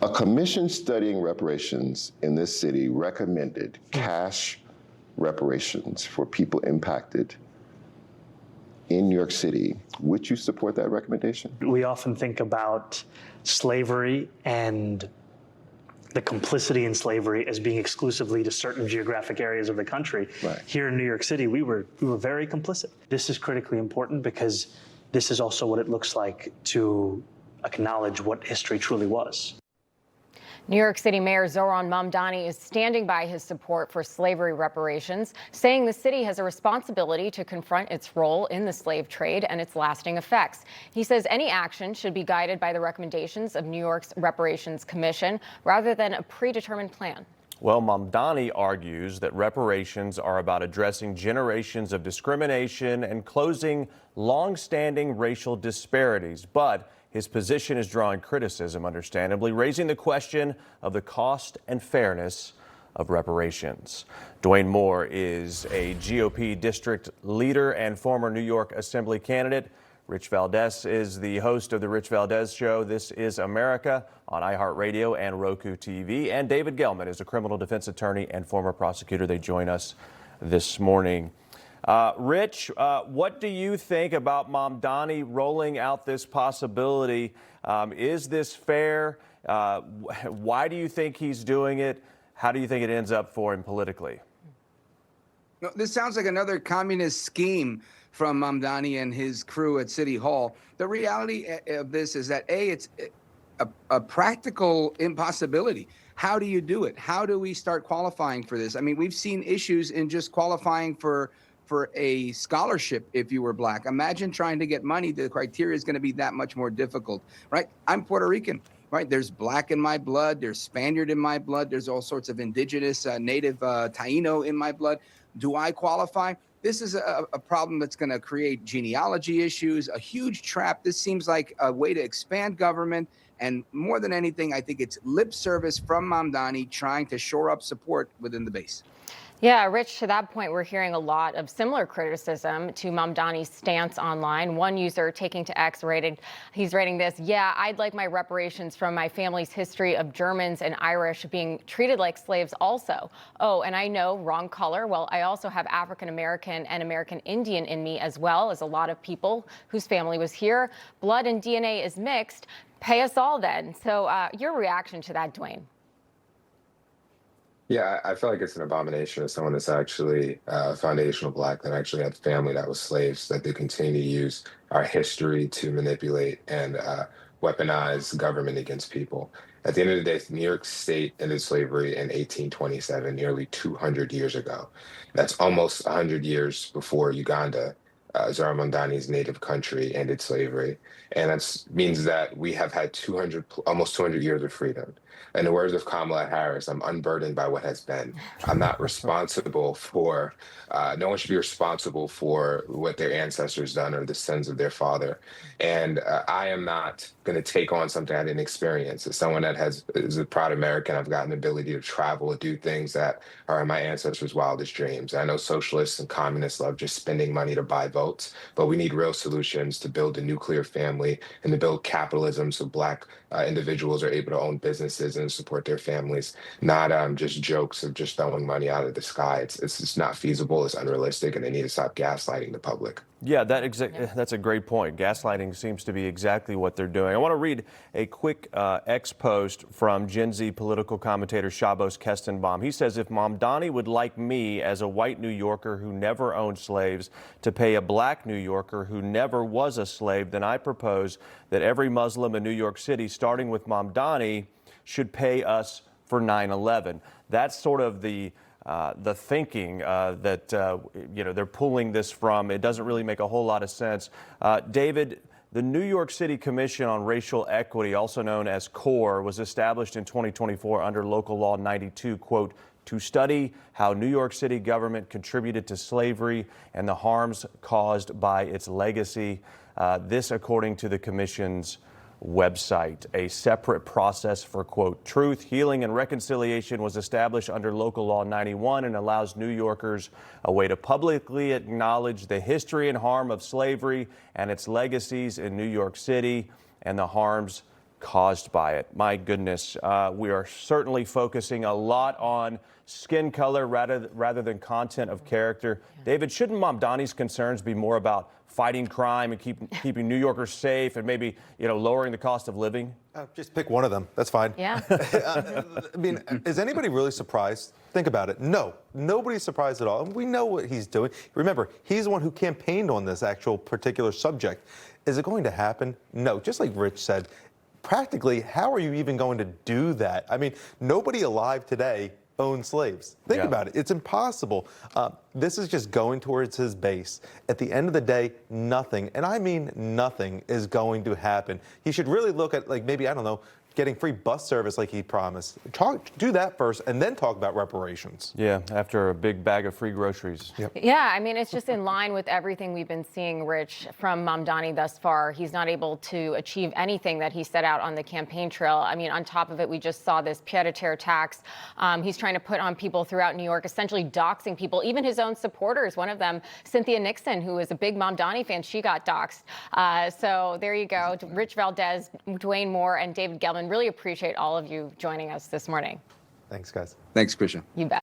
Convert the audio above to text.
A commission studying reparations in this city recommended cash reparations for people impacted in New York City. Would you support that recommendation? We often think about slavery and the complicity in slavery as being exclusively to certain geographic areas of the country. Right. Here in New York City, we were very complicit. This is critically important because this is also what it looks like to acknowledge what history truly was. New York City Mayor Zohran Mamdani is standing by his support for slavery reparations, saying the city has a responsibility to confront its role in the slave trade and its lasting effects. He says any action should be guided by the recommendations of New York's Reparations Commission rather than a predetermined plan. Well, Mamdani argues that reparations are about addressing generations of discrimination and closing long-standing racial disparities, but his position is drawing criticism, understandably, raising the question of the cost and fairness of reparations. Dwayne Moore is a GOP district leader and former New York Assembly candidate. Rich Valdes is the host of The Rich Valdes Show. This is America on iHeartRadio and Roku TV. And David Gelman is a criminal defense attorney and former prosecutor. They join us this morning. Rich, what do you think about Mamdani rolling out this possibility? Is this fair? Why do you think he's doing it? How do you think it ends up for him politically? No, this sounds like another communist scheme from Mamdani and his crew at City Hall. The reality of this is that, A, it's a practical impossibility. How do you do it? How do we start qualifying for this? I mean, we've seen issues in just qualifying for a scholarship if you were black. Imagine trying to get money. The criteria is going to be that much more difficult, right? I'm Puerto Rican, right? There's black in my blood. There's Spaniard in my blood. There's all sorts of indigenous, native Taino in my blood. Do I qualify? This is a problem that's going to create genealogy issues, a huge trap. This seems like a way to expand government. And more than anything, I think it's lip service from Mamdani trying to shore up support within the base. Yeah, Rich, to that point, we're hearing a lot of similar criticism to Mamdani's stance online. One user taking to X he's rating this, yeah, I'd like my reparations from my family's history of Germans and Irish being treated like slaves also. Oh, and I know, wrong color, well, I also have African American and American Indian in me as well as a lot of people whose family was here. Blood and DNA is mixed. Pay us all then. So your reaction to that, Dwayne? Yeah, I feel like it's an abomination as someone that's actually foundational black, that actually had family that was slaves, that they continue to use our history to manipulate and weaponize government against people. At the end of the day, New York State ended slavery in 1827, nearly 200 years ago. That's almost 100 years before Uganda, Zohran Mamdani's native country, ended slavery. And that means that we have had almost 200 years of freedom. In the words of Kamala Harris, I'm unburdened by what has been. I'm not responsible for, no one should be responsible for what their ancestors done or the sins of their father. And I am not going to take on something I didn't experience. As someone that is a proud American, I've gotten the ability to travel and do things that are in my ancestors' wildest dreams. I know socialists and communists love just spending money to buy votes, but we need real solutions to build a nuclear family and to build capitalism so black individuals are able to own businesses and support their families, not just jokes of just throwing money out of the sky. It's just not feasible, it's unrealistic, and they need to stop gaslighting the public. Yeah, that's a great point. Gaslighting seems to be exactly what they're doing. I want to read a quick X post from Gen Z political commentator Shabos Kestenbaum. He says, if Mamdani would like me as a white New Yorker who never owned slaves to pay a black New Yorker who never was a slave, then I propose that every Muslim in New York City, starting with Mamdani, should pay us for 9/11. That's sort of the thinking that they're pulling this from. It doesn't really make a whole lot of sense. David, the New York City Commission on Racial Equity, also known as CORE, was established in 2024 under Local Law 92, quote, to study how New York City government contributed to slavery and the harms caused by its legacy. This, according to the commission's website. A separate process for, quote, truth, healing, and reconciliation was established under Local Law 91 and allows New Yorkers a way to publicly acknowledge the history and harm of slavery and its legacies in New York City and the harms caused by it. My goodness, we are certainly focusing a lot on skin color rather than content of character. David, shouldn't Mamdani's concerns be more about fighting crime and keeping New Yorkers safe and maybe, lowering the cost of living? Just pick one of them. That's fine. Yeah. I mean, is anybody really surprised? Think about it. No, nobody's surprised at all. And we know what he's doing. Remember, he's the one who campaigned on this actual particular subject. Is it going to happen? No. Just like Rich said, practically, how are you even going to do that? I mean, nobody alive today owned slaves. Think about it. It's impossible. This is just going towards his base. At the end of the day, nothing, and I mean nothing, is going to happen. He should really look at, like, maybe, I don't know, getting free bus service like he promised. Do that first and then talk about reparations. Yeah, after a big bag of free groceries. Yep. Yeah, I mean, it's just in line with everything we've been seeing, Rich, from Mamdani thus far. He's not able to achieve anything that he set out on the campaign trail. I mean, on top of it, we just saw this pied-à-terre tax he's trying to put on people throughout New York, essentially doxing people, even his own supporters. One of them, Cynthia Nixon, who is a big Mamdani fan, she got doxed. So there you go. Rich Valdes, Dwayne Moore, and David Gelman. Really appreciate all of you joining us this morning. Thanks, guys. Thanks, Christian. You bet.